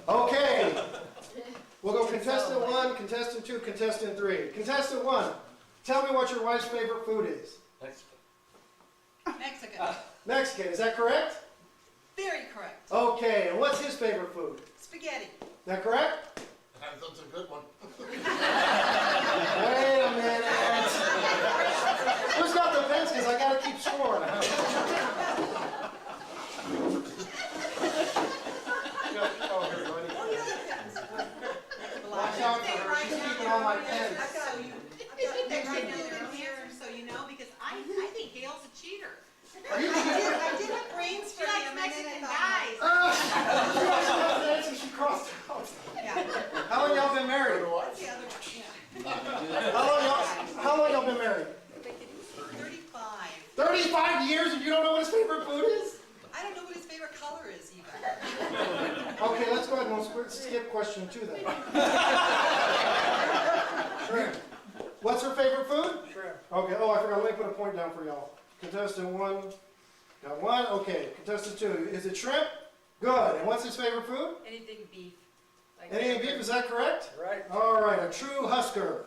Okay. We'll go contestant 1, contestant 2, contestant 3. Contestant 1, tell me what your wife's favorite food is. Mexican. Mexican, is that correct? Very correct. Okay, and what's his favorite food? Spaghetti. Is that correct? That's a good one. Wait a minute. Who's got the pens? Because I got to keep score. Watch out for her. She's keeping all my pens. I've got right now their answer, so you know, because I think Gail's a cheater. Are you kidding? I did have brains for you, Mexican guys. She crossed out. Yeah. How long y'all been married? What's the other one? Yeah. How long y'all been married? 35. 35 years and you don't know what his favorite food is? I don't know what his favorite color is even. Okay, let's go ahead and we'll skip question 2 then. Shrimp. What's her favorite food? Shrimp. Okay, oh I forgot, let me put a point down for y'all. Contestant 1, got 1, okay. Contestant 2, is it shrimp? Good, and what's his favorite food? Anything beef. Like Anything beef, is that correct? Right. All right, a true Husker.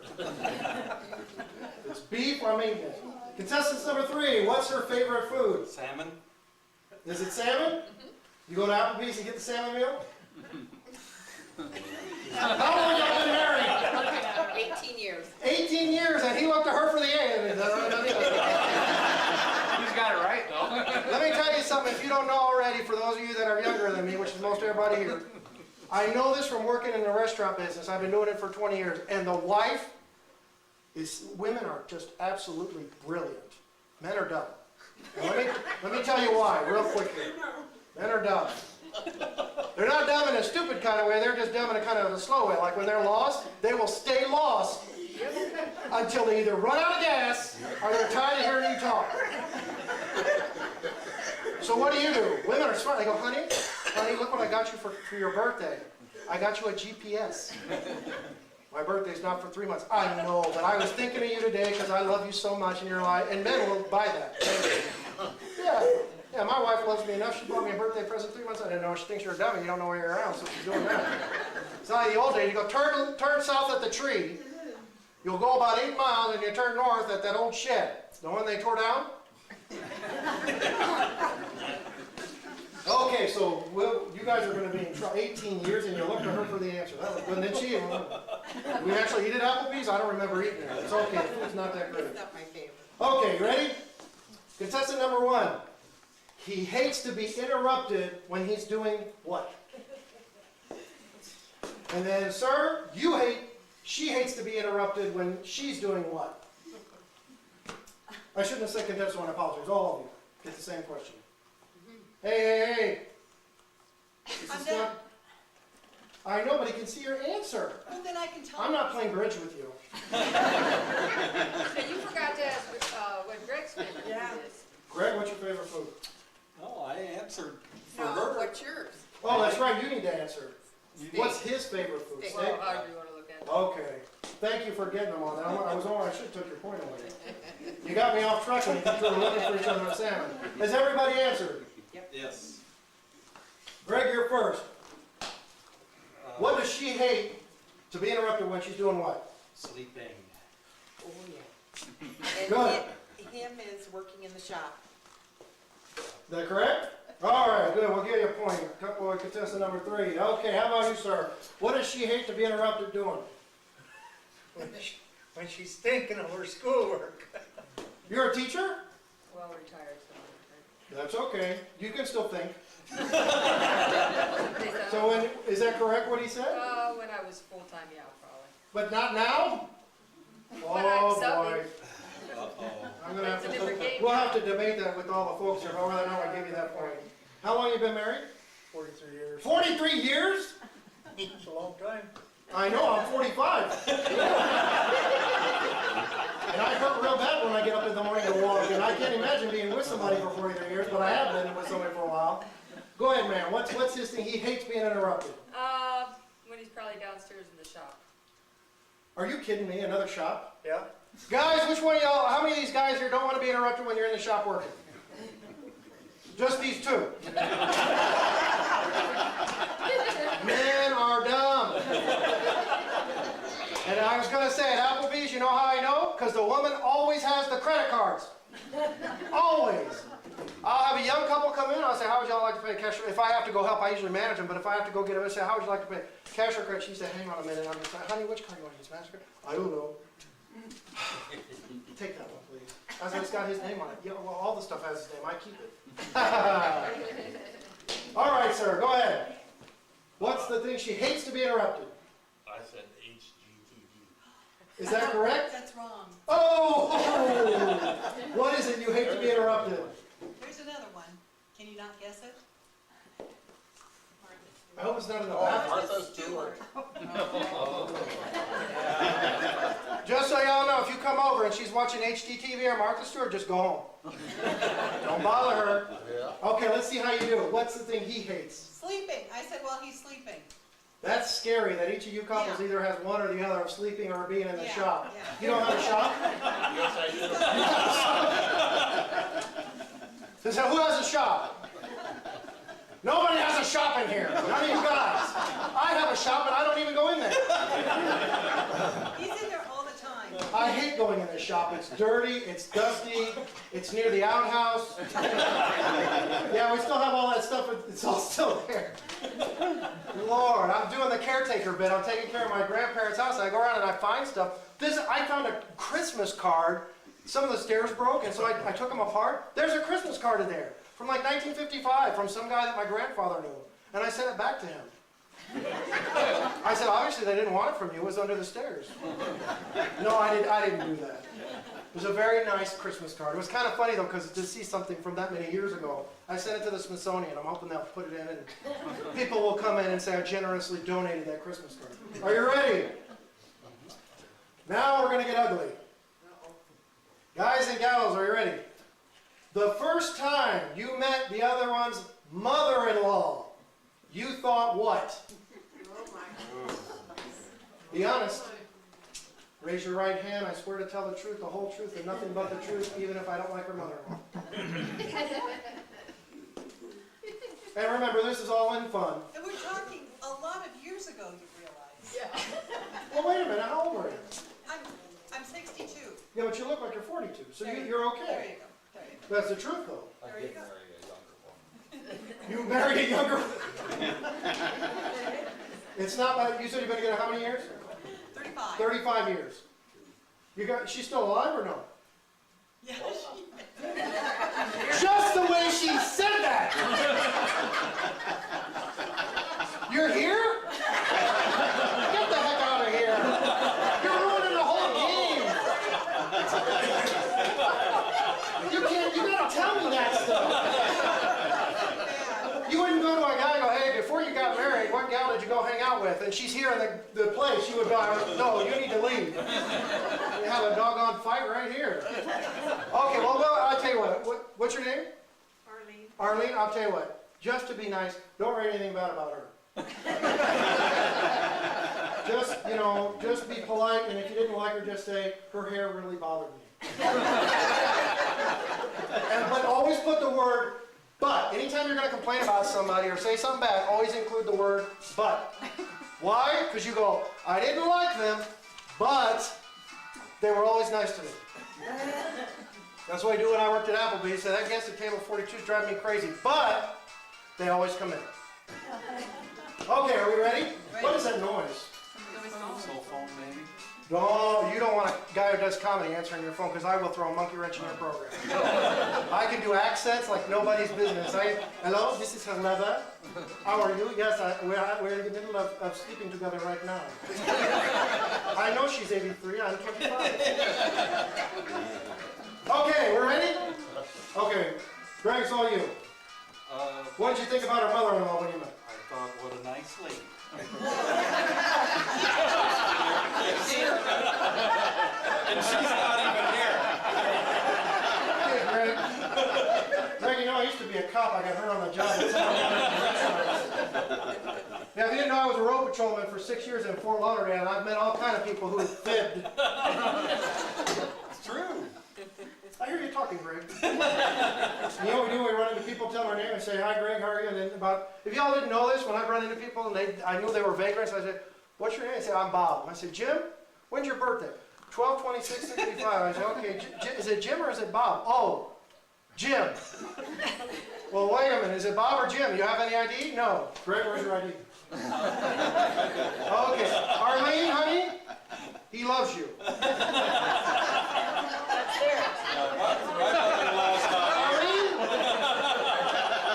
It's beef, I mean it. Contestant number 3, what's her favorite food? Salmon. Is it salmon? You go to Applebee's and get the salmon meal? How long y'all been married? 18 years. 18 years, and he looked to her for the A. He's got it right, though. Let me tell you something, if you don't know already, for those of you that are younger than me, which is most everybody here, I know this from working in the restaurant business. I've been doing it for 20 years, and the wife women are just absolutely brilliant. Men are dumb. And let me tell you why, real quickly. Men are dumb. They're not dumb in a stupid kind of way, they're just dumb in a kind of a slow way. Like when they're lost, they will stay lost until they either run out of gas or they're tired of hearing you talk. So what do? Women are smart. They go, honey, look what I got you for your birthday. I got you a GPS. My birthday's not for 3 months. I know, but I was thinking of you today because I love you so much in your life. And men will buy that. Yeah, my wife loves me enough. She bought me a birthday present 3 months. I didn't know. She thinks you're a dummy. You don't know where you're around, so she's doing that. It's not like the old days. You go turn south at the tree. You'll go about 8 miles and you turn north at that old shed. The one they tore down? Okay, so you guys are going to be in trouble. 18 years and you looked at her for the answer. That was good, didn't she? We actually eat at Applebee's. I don't remember eating it. It's okay. It's not that great. It's not my favorite. Okay, you ready? Contestant number 1. He hates to be interrupted when he's doing what? And then, sir, she hates to be interrupted when she's doing what? I shouldn't have said contestant 1, I apologize. All of you get the same question. Hey. I'm done. I know, but he can see your answer. Well, then I can tell I'm not playing bridge with you. And you forgot to ask what Greg's favorite food is. Greg, what's your favorite food? No, I answered for No, her. what's yours? Oh, that's right, you need to answer. You What's his favorite food? Steak? Well, however you want to look at it. Okay. Thank you for getting them on that. I should have took your point away. You got me off track when you were looking for each other on salmon. Has everybody answered? Yes. Greg, you're first. What does she hate to be interrupted when she's doing what? Sleeping. Oh, yeah. Good. Him is working in the shop. Is that correct? All right, good. We'll give you a point. Couple of contestant number 3. Okay, how about you, sir? What does she hate to be interrupted doing? When she's thinking of her schoolwork. You're a teacher? Well, retired, so. That's okay. You can still think. They said, So is that correct what he said? when I was full-time, yeah, probably. But not now? I'm Oh subbing. boy. Uh-oh. I'm gonna have It's a to. different game. We'll have to debate that with all the folks here. But whether or not I give you that point. How long you been married? 43 years. 43 years? It's a long time. I know. I'm 45. And I hurt real bad when I get up in the morning to walk. And I can't imagine being with somebody for 43 years, but I have been with somebody for a while. Go ahead, man. What's his thing? He hates being interrupted. When he's probably downstairs in the shop. Are you kidding me? Another shop? Yeah. Guys, which one of y'all, how many of these guys here don't want to be interrupted when you're in the shop working? Just these 2. Man, I was gonna say, at Applebee's, you know how I know? Because the woman always has the credit cards. Always. I'll have a young couple come in, I'll say, how would y'all like to pay cash? If I have to go help, I usually manage them, but if I have to go get them, I say, how would you like to pay cash or credit? She said, hang on a minute. I'm just like, honey, which card do you want to use, MasterCard? I don't know. Take that one, please. I said, it's got his name on it. Yeah, well, all the stuff has his name. I keep it. All right, sir, go ahead. What's the thing? She hates to be interrupted. I said HGTV. Is that correct? That's wrong. Oh! What is it you hate to be interrupted? Here's another one. Can you not guess it? I hope it's not in the Oh, bathroom. Martha Stewart. Just so y'all know, if you come over and she's watching HDTV or Martha Stewart, just go home. Don't bother her. Yeah. Okay, let's see how you do. What's the thing he hates? Sleeping. I said, well, he's sleeping. That's scary that each of you couples Yeah. either has one or the other of sleeping or being in the Yeah, shop. yeah. You don't have a shop? Yes, I So who has a shop? Nobody has a shop in here. None of you guys. I have a shop, but I don't even go in there. He's in there all the time. I hate going in this shop. It's dirty, it's dusty, it's near the outhouse. Yeah, we still have all that stuff, but it's all still there. Lord, I'm doing the caretaker bit. I'm taking care of my grandparents' house. I go around and I find stuff. I found a Christmas card. Some of the stairs broke, and so I took them apart. There's a Christmas card in there from like 1955 from some guy that my grandfather knew. And I sent it back to him. I said, obviously they didn't want it from you. It was under the stairs. No, I didn't do that. It was a very nice Christmas card. It was kind of funny, though, because to see something from that many years ago, I sent it to the Smithsonian. I'm hoping they'll put it in, and people will come in and say I generously donated that Christmas card. Are you ready? Now we're going to get ugly. Guys and gals, are you ready? The first time you met the other one's mother-in-law, you thought what? Be honest. Raise your right hand. I swear to tell the truth, the whole truth, and nothing but the truth, even if I don't like her mother-in-law. And remember, this is all in fun. And we're talking a lot of years ago, you realize. Yeah. Well, wait a minute. How old are you? I'm 62. Yeah, but you look like you're 42, so There you're There okay. you go. There you That's the truth, though. There you go. You married a younger one. It's not like, you said you've been together how many years? 35. 35 years. She's still alive or no? Yeah. Just the way she said that! You're here? Get the heck out of here! You're ruining the whole game! You gotta tell me that stuff! You wouldn't go to a guy and go, hey, before you got married, what gal did you go hang out with? And she's here in the place. You would go, no, you need to leave. You have a doggone fight right here. Okay, well, I'll tell you what. What's your name? Arlene. Arlene, I'll tell you what. Just to be nice, don't write anything bad about her. Just be polite, and if you didn't like her, just say, her hair really bothered me. But always put the word but. Anytime you're going to complain about somebody or say something bad, always include the word but. Why? Because you go, I didn't like them, but they were always nice to me. That's what I do when I worked at Applebee's. Say, that guest at table 42 is driving me crazy, but they always come in. Okay, are we ready? What is that noise? Cell phone, maybe? No, you don't want a guy who does comedy answering your phone, because I will throw a monkey wrench in your program. I can do accents like nobody's business. Hello, this is her mother. How are you? Yes, we're in the middle of sleeping together right now. I know she's 83, I'm 25. Okay, we're ready? Okay, Greg, it's all you. What did you think about her mother-in-law when you met? I thought, what a nice lady. And she's not even here. Hey, Greg. Greg, I used to be a cop. I got hurt on the job. Now, if you didn't know, I was a road patrolman for 6 years in Fort Lauderdale, and I've met all kind of people who have fibbed. It's true. I hear you talking, Greg. You know what we do? We run into people, tell them our name, and say, hi, Greg, how are you? And then if y'all didn't know this, when I run into people, and I knew they were vagrants, I said, what's your name? They say, I'm Bob. And I said, Jim? When's your birthday? 12/26/65. I said, okay, is it Jim or is it Bob? Oh, Jim. Well, wait a minute, is it Bob or Jim? You have any ID? No. Greg, where's your ID? Okay, Arlene, honey, he loves you. That's theirs. My mother-in-law's not here. Arlene,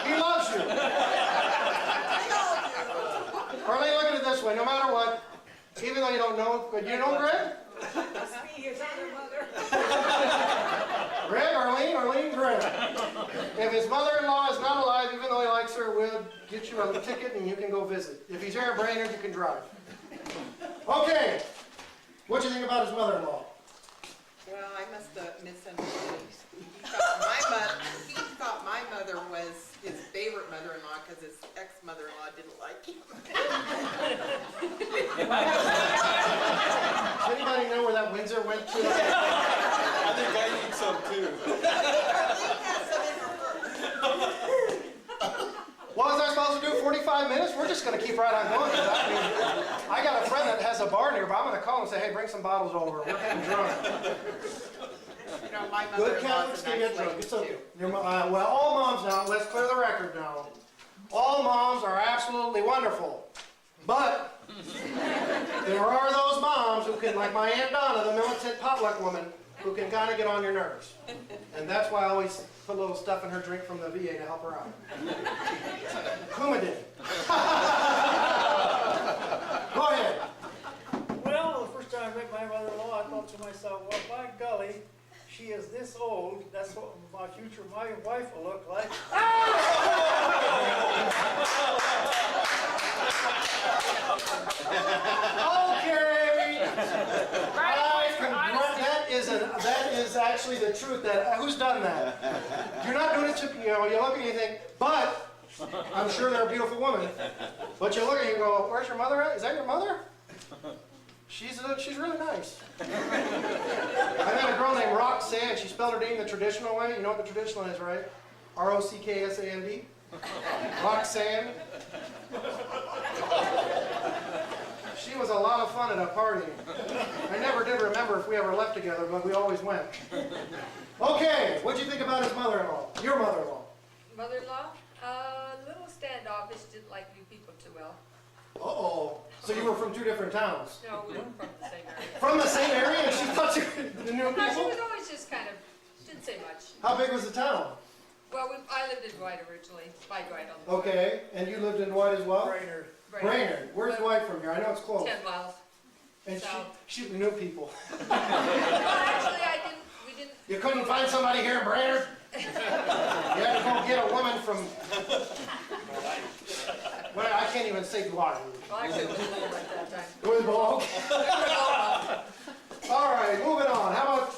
he loves you. Arlene, look at it this way, no matter what, even though you don't know, but you know Greg? Greg, Arlene, Greg. If his mother-in-law is not alive, even though he likes her, we'll get you a ticket and you can go visit. If he's here in Brainerd, you can drive. Okay. What do you think about his mother-in-law? Well, I must have misunderstood. He thought my mother was his favorite mother-in-law because his ex-mother-in-law didn't like him. Does anybody know where that Windsor went to? I think I need some too. What was I supposed to do, 45 minutes? We're just going to keep right on going. I got a friend that has a bar nearby. I'm going to call him and say, hey, bring some bottles over. We're getting drunk. You know, my Good mother-in-law's Catholics a can nice get drunk. lady It's okay. too. Well, all moms now, let's clear the record now. All moms are absolutely wonderful. But there are those moms who can, like my Aunt Donna, the militant potluck woman, who can kind of get on your nerves. And that's why I always put a little stuff in her drink from the VA to help her out. Coumadin. Go ahead. Well, the first time I met my mother-in-law, I thought to myself, well, by golly, she is this old, that's what my future wife will look like. Okay. That is actually the truth. Who's done that? You're not doing it to, you look at it and you think, but I'm sure they're a beautiful woman. But you look at it and you go, where's your mother at? Is that your mother? She's really nice. I met a girl named Roxanne. She spelled her name the traditional way. You know what the traditional is, right? R-O-C-K-S-A-N-D. Roxanne. She was a lot of fun at a party. I never did remember if we ever left together, but we always went. Okay, what'd you think about his mother-in-law? Your mother-in-law? Mother-in-law, a little standoffish, didn't like you people too well. Uh-oh. So you were from two different towns? No, we were from the same area. From the same area, and she thought you knew No, she people? was always just kind of, didn't say much. How big was the town? Well, I lived in Dwight originally, by Dwight on the. Okay, and you lived in Dwight as well? Brainerd. Brainerd. Where's Dwight from here? I know it's close. 10 miles. And south. she knew people. Well, actually, we didn't. You couldn't find somebody here in Brainerd? You had to go get a woman from... Well, I can't even say Dwight. Well, actually, it was cold at that time. It was below. All right, moving on. How about,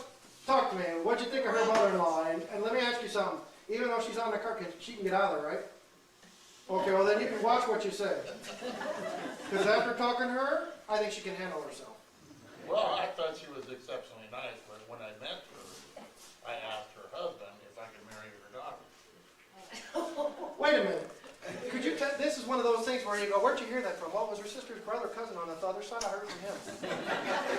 talk to me. What'd you think of her mother-in-law? And let me ask you something. Even though she's on the car, she can get out of there, right? Okay, well then you can watch what you say. Because after talking to her, I think she can handle herself. Well, I thought she was exceptionally nice, but when I met her, I asked her husband if I could marry her daughter. Wait a minute. Could you tell, this is one of those things where you go, where'd you hear that from? Well, it was her sister's brother, cousin on the other side. I heard from him.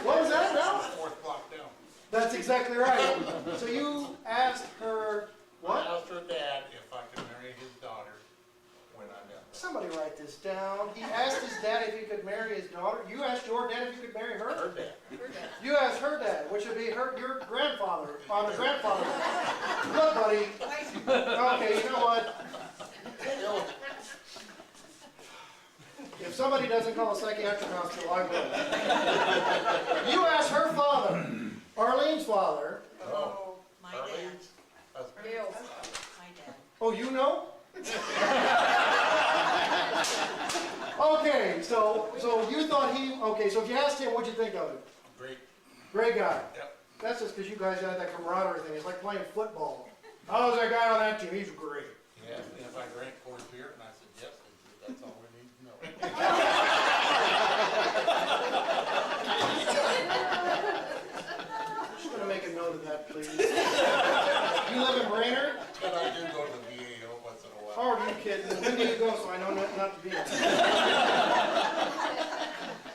What was that now? Fourth block down. That's exactly right. So you asked her, I what? asked her dad if I could marry his daughter when I met her. Somebody write this down. He asked his dad if he could marry his daughter. You asked your dad if you could marry her? Her dad. You asked her dad, which would be your grandfather, on the grandfather. Look, buddy. Okay, you know what? If somebody doesn't call a psychiatric hospital, I will. You asked her father, Arlene's father. Oh, my dad. Arlene's husband. Gales. My dad. Oh, you know? Okay, so you thought okay, so if you asked him, what'd you think of him? Great. Great guy. Yep. That's just because you guys had that camaraderie thing. It's like playing football. How's that guy on that team? He's great. He asked me if I drank Coors beer, and I said yes. He said, that's all we need to know. Just gonna make a note of that, please. You live in Brainerd? But I do go to the VA once in a while. Oh, are you kidding? When do you go so I know not to be?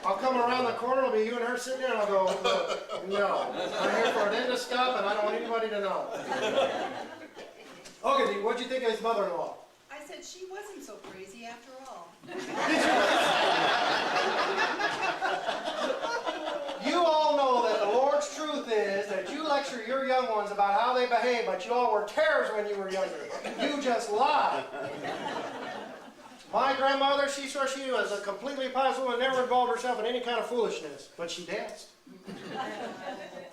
I'll come around the corner, it'll be you and her sitting there, and I'll go, no. I'm here for an end of stuff, and I don't want anybody to know. Okay, what'd you think of his mother-in-law? I said, she wasn't so crazy after all. You all know that the Lord's truth is that you lecture your young ones about how they behave, but you all were terrors when you were younger. You just lie. My grandmother, she swore she was a completely pious woman, never involved herself in any kind of foolishness, but she danced.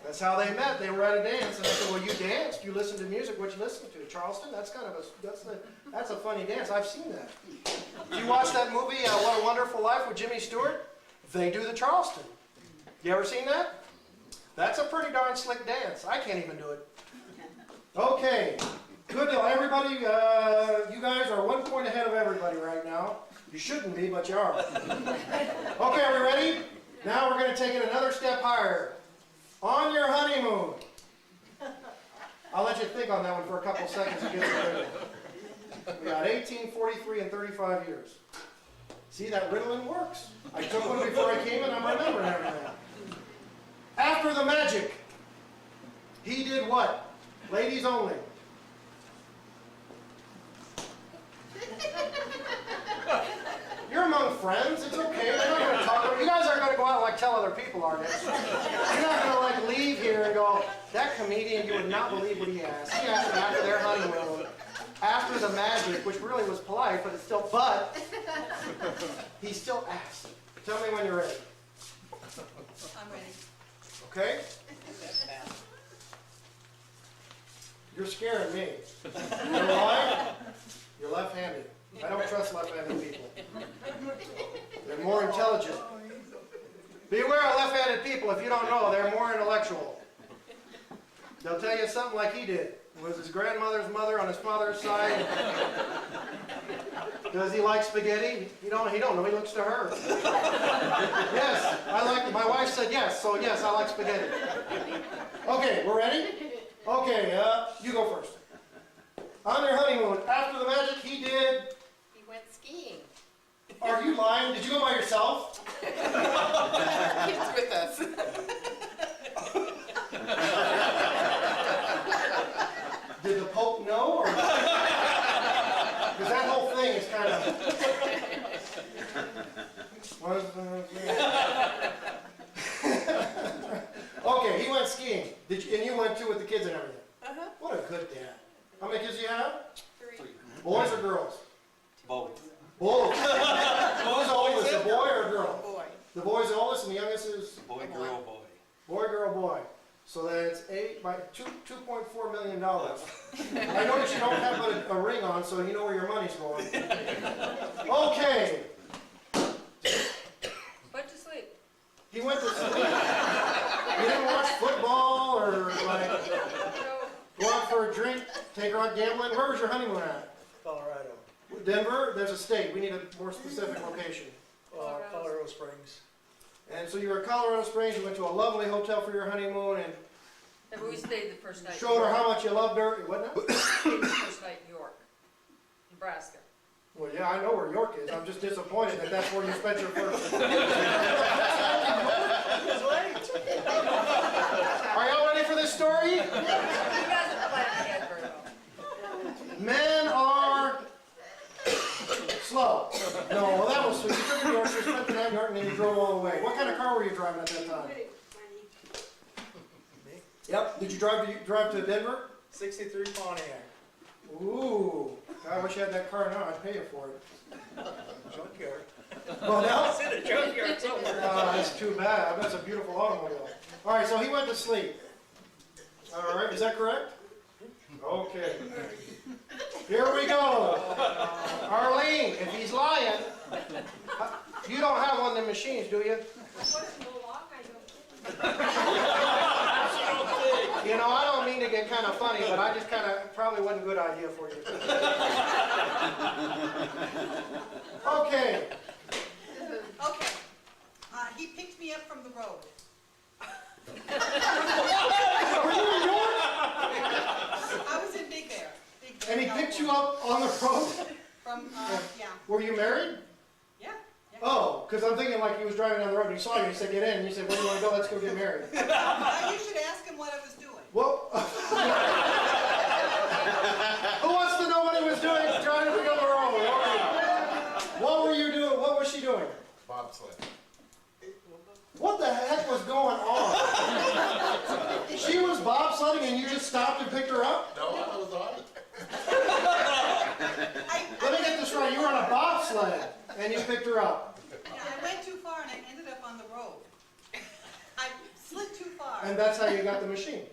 That's how they met. They were at a dance, and I said, "Well, you danced. You listened to music. What you listen to? Charleston? That's kind of that's a funny dance. I've seen that. You watch that movie, What a Wonderful Life, with Jimmy Stewart? They do the Charleston. You ever seen that? That's a pretty darn slick dance. I can't even do it. Okay, good deal. Everybody, you guys are 1 point ahead of everybody right now. You shouldn't be, but you are. Okay, are we ready? Now we're going to take it another step higher. On your honeymoon. I'll let you think on that one for a couple seconds to get started. We got 18, 43, and 35 years. See, that Ritalin works. I took one before I came and I'm remembering everything. After the magic, he did what? Ladies only. You're among friends. It's okay. They're not going to talk. You guys aren't going to go out and like tell other people, are you? You're not going to like leave here and go, that comedian, you would not believe what he asked. He asked them after their honeymoon, after the magic, which really was polite, but it's still, but he still asked. Tell me when you're ready. I'm ready. Okay? You're scaring me. You know why? You're left-handed. I don't trust left-handed people. They're more intelligent. Beware of left-handed people. If you don't know, they're more intellectual. They'll tell you something like he did. It was his grandmother's mother on his father's side. Does he like spaghetti? He don't know. He looks to her. Yes, I like it. My wife said yes, so yes, I like spaghetti. Okay, we're ready? Okay, you go first. On your honeymoon, after the magic, he did. He went skiing. Are you lying? Did you go by yourself? Kids with us. Did the Pope know? Or because that whole thing is kind of. Okay, he went skiing. Did you, and you went too with the kids and everything. Uh-huh. What a good dad. How many kids do you have? 3. Boys or girls? Both. Both. Who's the oldest, a boy or a girl? Boy. The boy's the oldest and the youngest is? Boy, girl, boy. Boy, girl, boy. So that's $2.4 million. I notice you don't have a ring on, so you know where your money's going. Okay. Went to sleep. He went to sleep. He didn't watch football or like go out for a drink, take her out gambling. Where was your honeymoon at? Colorado, Denver? There's a state. We need a more specific location. Colorado Springs. And so you were at Colorado Springs, you went to a lovely hotel for your honeymoon and And we stayed the first night. showed her how much you loved her. What now? We stayed the first night in York, Nebraska. Well, yeah, I know where York is. I'm just disappointed that that's where you spent your first. Are y'all ready for this story? He doesn't play ahead very well. Men are slow. No, well, that was sweet. You took her to York, you spent the night in York, and then you drove all the way. What kind of car were you driving at that time? Yep. Did you drive to Denver? 63 Pontiac. Ooh. I wish I had that car now. I'd pay you for it. Junkyard. Well, now? It's in a junkyard somewhere. That's too bad. That's a beautiful automobile. All right, so he went to sleep. All right, is that correct? Okay. Here we go. Arlene, if he's lying, you don't have one of the machines, do you? You know, I don't mean to get kind of funny, but I just kind of probably wasn't a good idea for you. Okay. Okay. He picked me up from the road. Were you in York? I was in Big Bear. Big Bear, And he picked you California. up on the road? From, yeah. Were you married? Yeah, yeah. Oh, because I'm thinking like he was driving down the road and he saw you and he said, get in. And you said, where do you want to go? Let's go get married. Now, you should ask him what I was doing. Well, who wants to know what he was doing driving down the road? What were you doing? What was she doing? Bobsled. What the heck was going on? She was bobsledding and you just stopped and picked her up? No, I was on it. Let me get this right. You were on a bobsled and you picked her up. I went too far and I ended up on the road. I slid too far. And that's how you got the machine.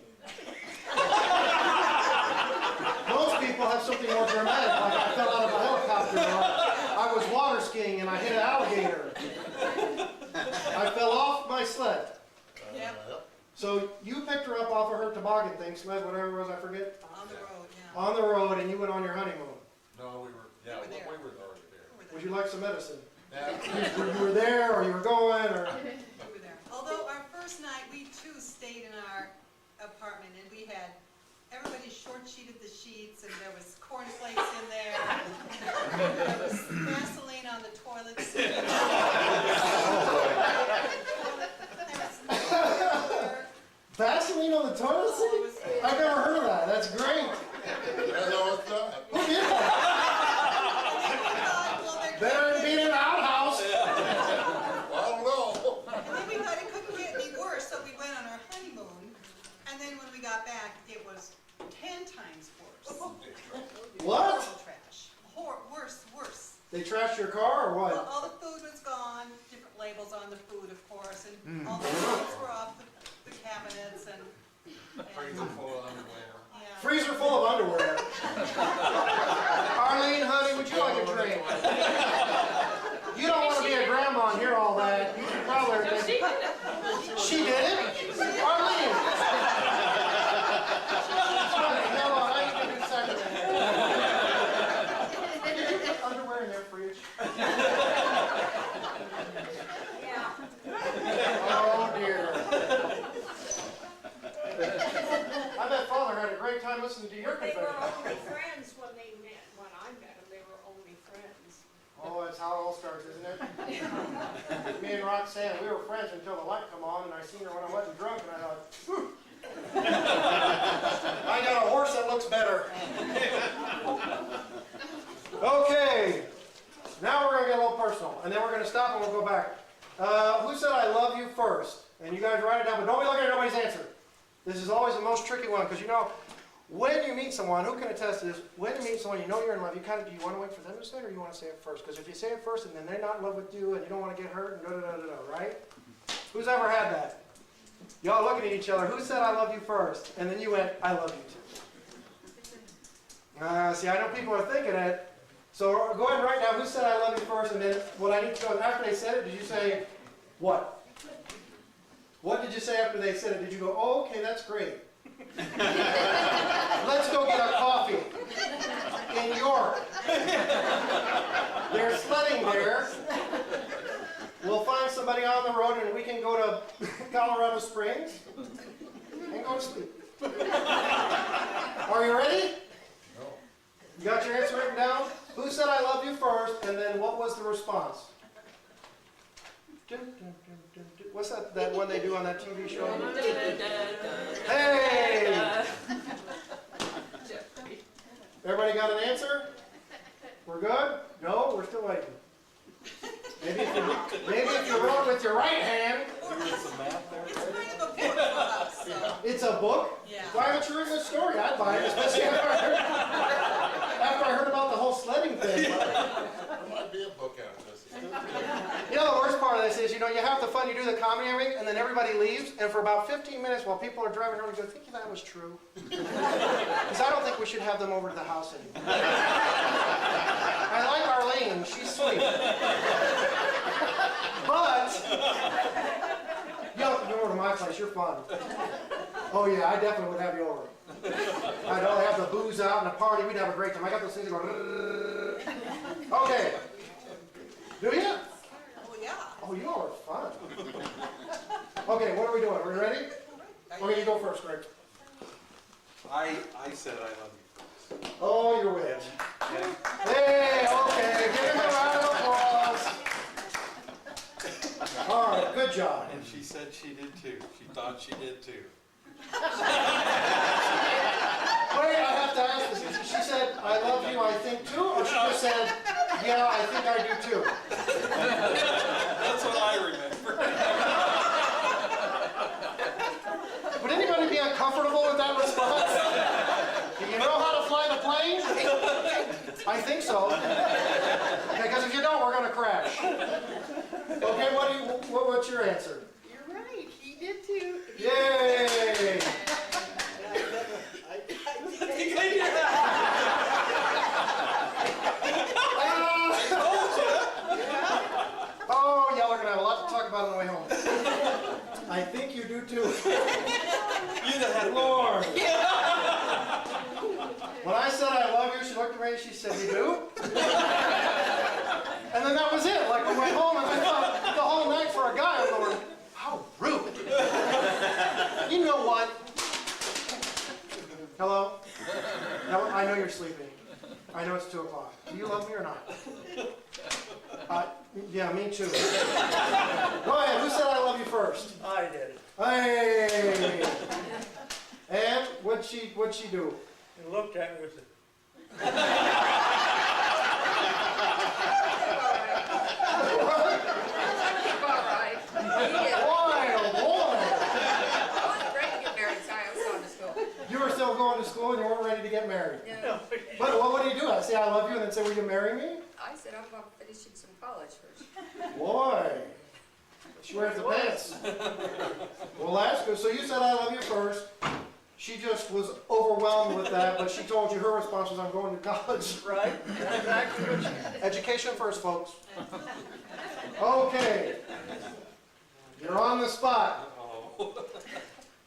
Most people have something more dramatic, like I fell out of a helicopter, or I was water skiing and I hit an alligator. I fell off my sled. Yep, So you picked her up off of her toboggan thing, sled, whatever it was, I forget, on the road, yeah. on the road, and you went on your honeymoon. No, we were already there. Over Would there. you like some medicine? Yeah. You were there, or you were going, or... Over there. Although our first night, we too stayed in our apartment and we had, everybody short sheeted the sheets and there was cornflakes in there. There was Vaseline on the toilet seat. Vaseline on the toilet seat? I've never heard of that. That's great. That's all it's done. Who did that? Better than being in an outhouse. Well, I don't know. And then we thought it couldn't get any worse, so we went on our honeymoon. And then when we got back, it was 10 times worse. What? Horrible trash. Worse. They trashed your car, or Well, what? all the food was gone, different labels on the food, of course, and all the clothes were off the cabinets and Freezer full of underwear. yeah. Freezer full of underwear. Arlene, honey, would you like a drink? You don't want to be a grandma and hear all that. You should probably... No, she did it. She did it? Arlene! Come on, I need to do second. Did you put underwear in their fridge? Oh, dear. I bet Father had a great time listening to your They were confession. only friends when they met. When I met them, they were only friends. Oh, that's how it all starts, isn't it? Me and Roxanne, we were friends until the light come on, and I seen her when I wasn't drunk, and I thought, whew. I got a horse that looks better. Okay, now we're gonna get a little personal, and then we're gonna stop and we'll go back. Who said I love you first? And you guys write it down, but don't be looking at nobody's answer. This is always the most tricky one, because you know, when you meet someone, who can attest to this, when you meet someone, you know you're in love, you kind of, do you want to wait for them to say it, or you want to say it first? Because if you say it first, and then they're not in love with you, and you don't want to get hurt, and da-da-da-da-da, right? Who's ever had that? Y'all looking at each other, who said I love you first? And then you went, I love you too. See, I know people are thinking it. So go ahead and write down who said I love you first, and then what I need to go, after they said it, did you say, what? What did you say after they said it? Did you go, oh, okay, that's great. Let's go get a coffee in York. They're sledding there. We'll find somebody on the road and we can go to Colorado Springs and go to sleep. Are you ready? No. You got your answer written down? Who said I love you first, and then what was the response? What's that one they do on that TV show? Hey! Everybody got an answer? We're good? No? We're still waiting. Maybe if you wrote with your right hand. It's kind of a book for us, so. It's a book? Yeah. Why haven't you written a story? I'd buy it, especially after I heard about the whole sledding thing. There might be a book out of this. You know, the worst part of this is, you know, you have the fun, you do the comedy and everything, and then everybody leaves, and for about 15 minutes while people are driving around, you go, think that was true? Because I don't think we should have them over to the house anymore. I like Arlene, she's sweet. But, you know, come over to my place, you're fun. Oh yeah, I definitely would have you over. I'd all have the booze out and the party, we'd have a great time. I got those things that go, okay. Do you? Oh, yeah. Oh, you all are fun. Okay, what are we doing? Are we ready? Or you go first, Greg? I said I love you first. Oh, you're with. Okay? Hey, okay, give him a round of applause. Good job. And she said she did too. She thought she did too. Wait, I have to ask this. She said, I love you, I think too, or she just said, yeah, I think I do too? That's what I remember. Would anybody be uncomfortable with that response? Do you know how to fly the plane? I think so. Because if you don't, we're gonna crash. Okay, what's your answer? You're right, he did too. Yay! Oh, y'all are gonna have a lot to talk about on the way home. I think you do too. You'd have had Lord. When I said I love you, she looked at me and she said, you do? And then that was it. Like, I went home and I thought the whole night for a guy, I'm going, how rude. You know what? Hello? No, I know you're sleeping. I know it's 2 o'clock. Do you love me or not? Yeah, me too. Go ahead. Who said I love you first? I did it. Hey! And what'd she do? And looked at me and said, All right. He did. Boy, oh boy! I wasn't ready to get married, so I was going to school. You were still going to school and you weren't ready to get married. Yeah. But what do you do? I say I love you and then say, will you marry me? I said, I'm going to finish some college first. Boy, she wears the pants. Well, that's good. So you said I love you first. She just was overwhelmed with that, but she told you her response was, I'm going to college. right? That's exactly what she did. Education first, folks. Okay. You're on the spot. Oh.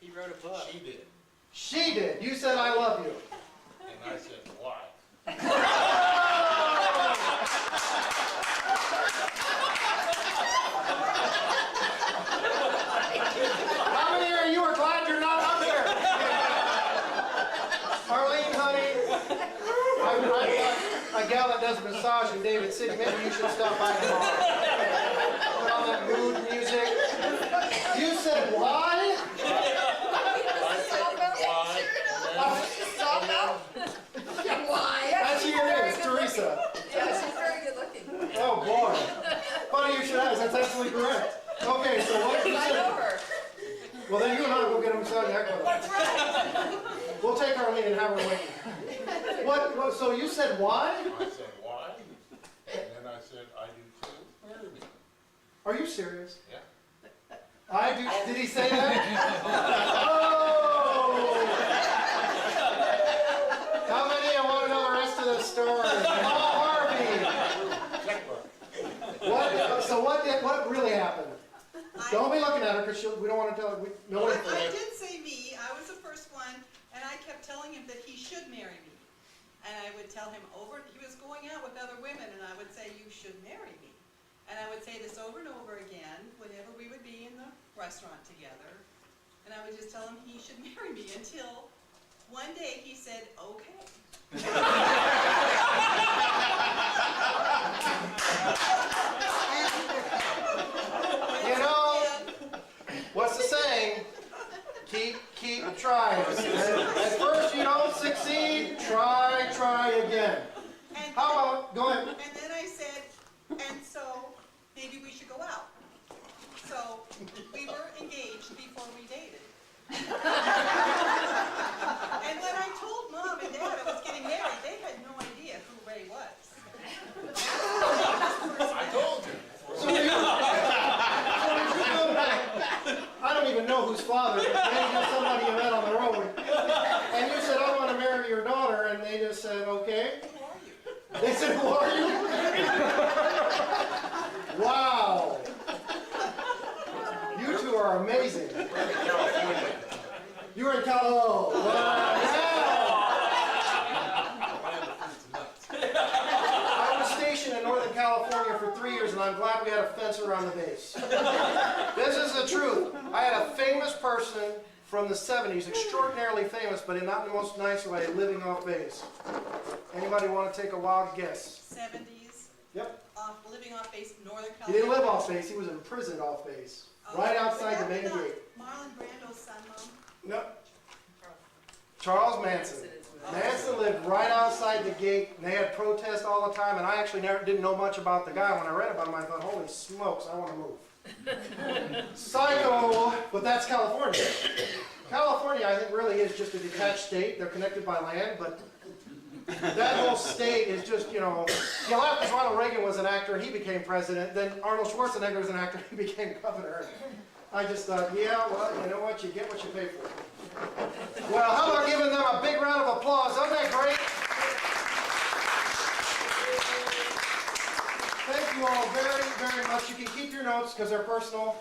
He wrote a book. She did, She did. You said I love you. and I said, why? How many of you are glad you're not up here? Arlene, honey, I've got a gal that does massage in David City. Maybe you should stop by tomorrow. Put on that mood music. You said why? Why? Actually, it is, Teresa. Yeah, she's very good looking. Oh, boy. Funny you should ask. That's absolutely correct. Okay, so what you I know said? her. Well, then you and I will get a massage after. We'll take Arlene and have her waiting. What? So you said why? I said, why? And then I said, I do too, marry me. Are you serious? Yeah. I do. Did he say that? Oh! How many of you want to know the rest of the story? Oh, Harvey! Checkbook. What? So what really happened? Don't be looking at her because we don't want to tell her. No one. I did say me, I was the first one, and I kept telling him that he should marry me. And I would tell him he was going out with other women, and I would say, you should marry me. And I would say this over and over again whenever we would be in the restaurant together. And I would just tell him he should marry me until one day he said, okay. You know, what's the saying? Keep trying. At first you don't succeed, try again. And How about, go ahead. And then I said, and so maybe we should go out. So we were engaged before we dated. And when I told Mom and Dad I was getting married, they had no idea who Ray was. I told you. So you go back. I don't even know whose father, but maybe just somebody you met on the road. And you said, I want to marry your daughter, and they just said, okay. Who are you? They said, who are you? Wow. You two are amazing. You were in California. Oh, wow. I was stationed in Northern California for 3 years, and I'm glad we had a fence around the base. This is the truth. I had a famous person from the 70s, extraordinarily famous, but not in the most nice way, living off base. Anybody want to take a wild guess? 70s, Yep. living off base, Northern He didn't California. live off base, he was imprisoned off base. right outside the main gate. Marlon Brando's son, Mom. No. Charles Manson. Manson lived right outside the gate, and they had protests all the time, and I actually didn't know much about the guy. When I read about him, I thought, holy smokes, I want to move. Psycho! But that's California. California, I think, really is just a detached state. They're connected by land, but that whole state is just, you know, because Ronald Reagan was an actor, and he became president. Then Arnold Schwarzenegger was an actor, and he became governor. I just thought, yeah, well, you know what? You get what you pay for. Well, how about giving them a big round of applause? Isn't that great? Thank you all very, very much. You can keep your notes because they're personal.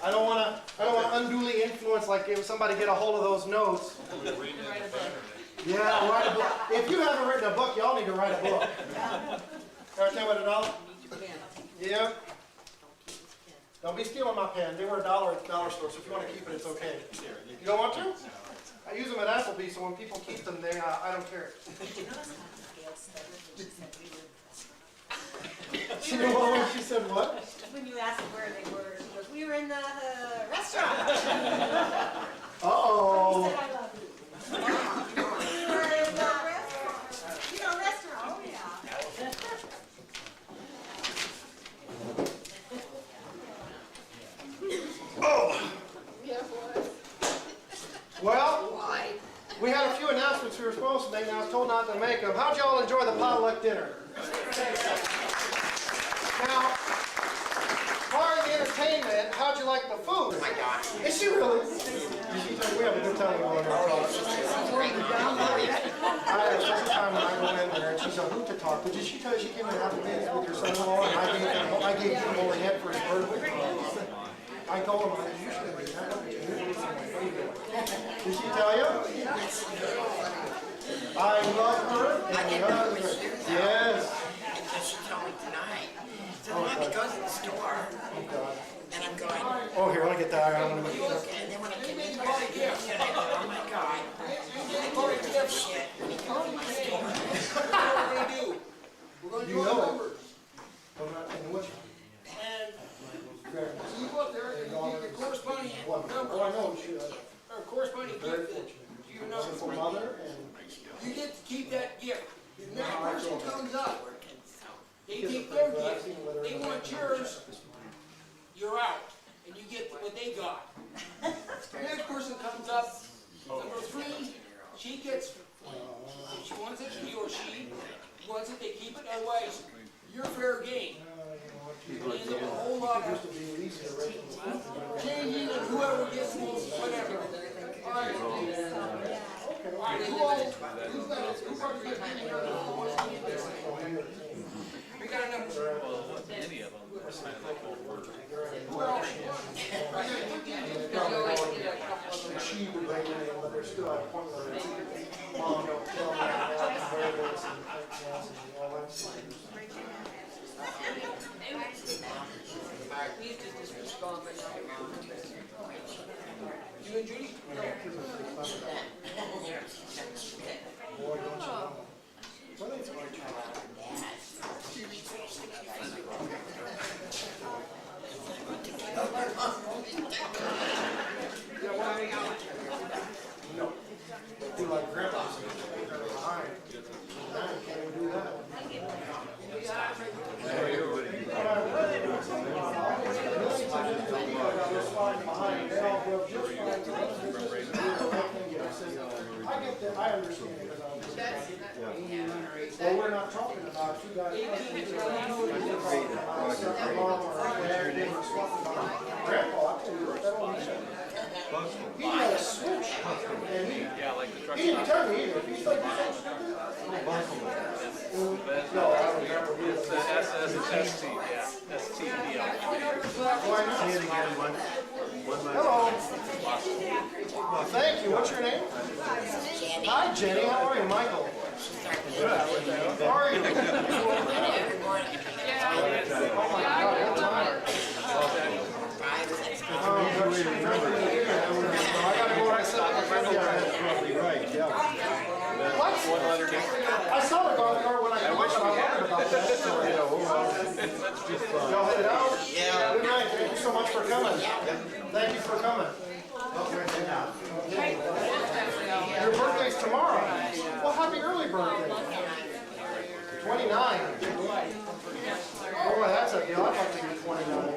I don't want to unduly influence, like if somebody get a hold of those notes. Yeah, write a book. If you haven't written a book, y'all need to write a book. Understand what $1? Yeah. Don't be stealing my pen. They were $1 at the dollar store, so if you want to keep it, it's okay. You don't want to? I use them at Applebee's, so when people keep them, I don't care. She knew what? She said what? When you asked where they were, she goes, we were in the restaurant. Uh-oh. She said, I love you. We were in the restaurant. You know, restaurant. Oh, yeah. Well, we had a few announcements we were supposed to make, and I was told not to make them. How'd y'all enjoy the potluck dinner? Now, part of the entertainment, how'd you like the food? Oh my gosh. Is she really? We have a good time going there. I had such a time when I go in there, and she's a hoot to talk. Did she tell you she came to Applebee's with your son-in-law, and I gave him a head for his birthday? I told him, you should have been that. Did she tell you? I love her. I get nervous. Yes. Because she told me tonight. So mommy goes to the store. Oh, God. And I'm going, Oh, here, let me get that. I want to okay. And then when I came in, I thought, oh my God. I bought a gift shit when he comes to my store. You know it. I'm not telling what you. You go up there and you get the corresponding number. Oh, I know. She, Or corresponding very gift fortunate. to your number. For mother and. You get to keep that gift. The next person comes up, they Kids take are their pretty good. I've gift, seen whether they they're want gonna yours, check this morning. you're out, and you get what they got. The next person comes up, number 3, she gets, if she wants it, he or she wants it, they keep it, otherwise, you're fair game. You know what? And there's a whole lot Used of to be easier, right? changing and whoever gets most, whatever. All right. All right, who's got it? Who's got it? We got a number. Who else? She would like to, but there's still a point where it's, Mom, don't tell me where this and all that stuff. We used to just respond, but now we're not. You and Judy? Boy, don't you know. Well, it's hard to No. Do like grandpa's, they're behind. Now you can't even do that. I get that, I understand because I was. Well, we're not talking about two guys. Grandpa, I tell you what, that old man. He had a switch, and he didn't tell me either. He's like, you're so stupid. No, I don't remember. It's SSST, yeah, STPL. Why not? Say it again, one Hello. Well, thank you. What's your name? Hi, Jenny. How are you, Michael? How are you? Oh my God, you're tired. I gotta go and sit on the friendly. Right, yeah. What? 1 letter difference. I saw the golf cart when I came up, and I wondered about that. So, y'all headed out? for coming. Thank you for coming. Your birthday's tomorrow. Well, happy early birthday. 29. Boy, that's a deal. I'd like to be 29.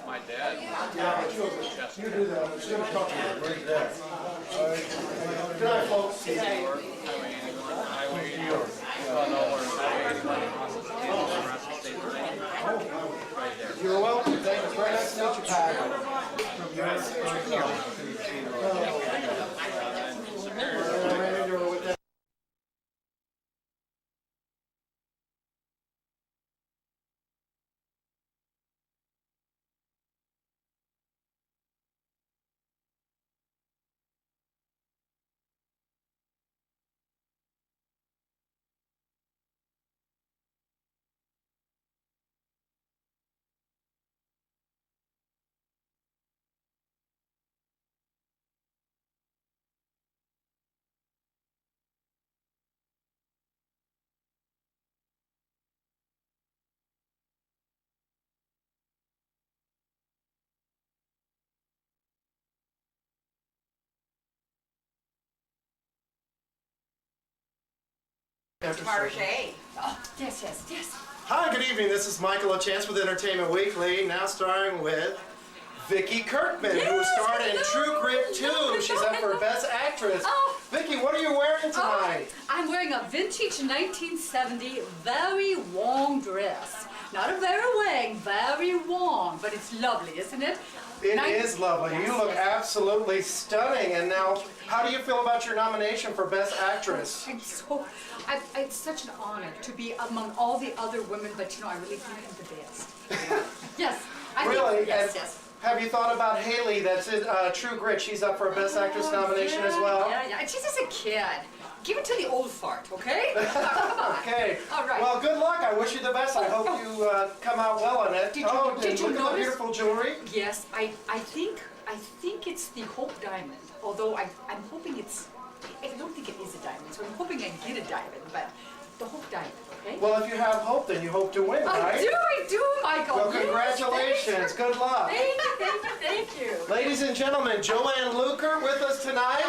My dad. Yeah, but you do that. It's gonna talk to you. Where's that? Good night, folks. You're welcome. Thank you. Very nice to meet you, Pat. I ran into her with that. Tarjay. Oh, yes, yes, yes. Hi, good evening. This is Michael Lachance with Entertainment Weekly, now starring with Vicki Kirkman, who starred in True Grit 2. She's up for Best Actress. Oh. Vicki, what are you wearing tonight? I'm wearing a vintage 1970 very long dress. Not a very long, very long, but it's lovely, isn't it? It is lovely. Yes, You look yes. absolutely stunning. And now, how do you feel about your nomination for Best Actress? It's such an honor to be among all the other women, but you know, I really think I'm the best. Yes. Really? Yes, And yes. have you thought about Haley, that's in True Grit? She's up for a Best Actress nomination as well. Yeah. And she's just a kid. Give it to the old fart, okay? Come on. Okay. All right. Well, good luck. I wish you the best. I hope you come out well on it. Did and you look at the notice? beautiful jewelry. Yes, I think it's the Hope Diamond. Although I'm hoping it's. I don't think it is a diamond, so I'm hoping I get a diamond. But the Hope Diamond, okay? Well, if you have hope, then you hope to win, right? I do, Michael. Well, Yes, congratulations. Good luck. Thank you. Ladies and gentlemen, Joanne Luker with us tonight.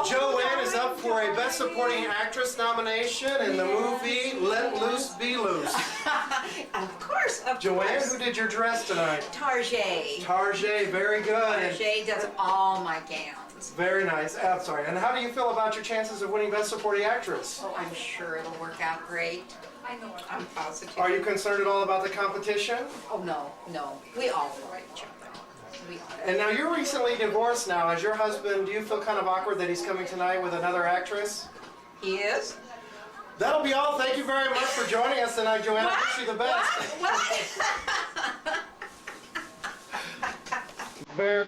Joanne is up for a Best Supporting Actress nomination in the movie Let Loose Be Loose. Of course, of Joanne, course. who did your dress tonight? Tarjay. Tarjay, very good. and Tarjay does all my gowns. Very nice. I'm sorry. And how do you feel about your chances of winning Best Supporting Actress? Oh, I'm sure it'll work out great. I know. I'm positive. Are you concerned at all about the competition? Oh, no. We all love each other. We all. And now you're recently divorced now. As your husband, do you feel kind of awkward that he's coming tonight with another actress? He is? That'll be all. Thank you very much for joining us tonight, Joanne. I wish you the best. What? Very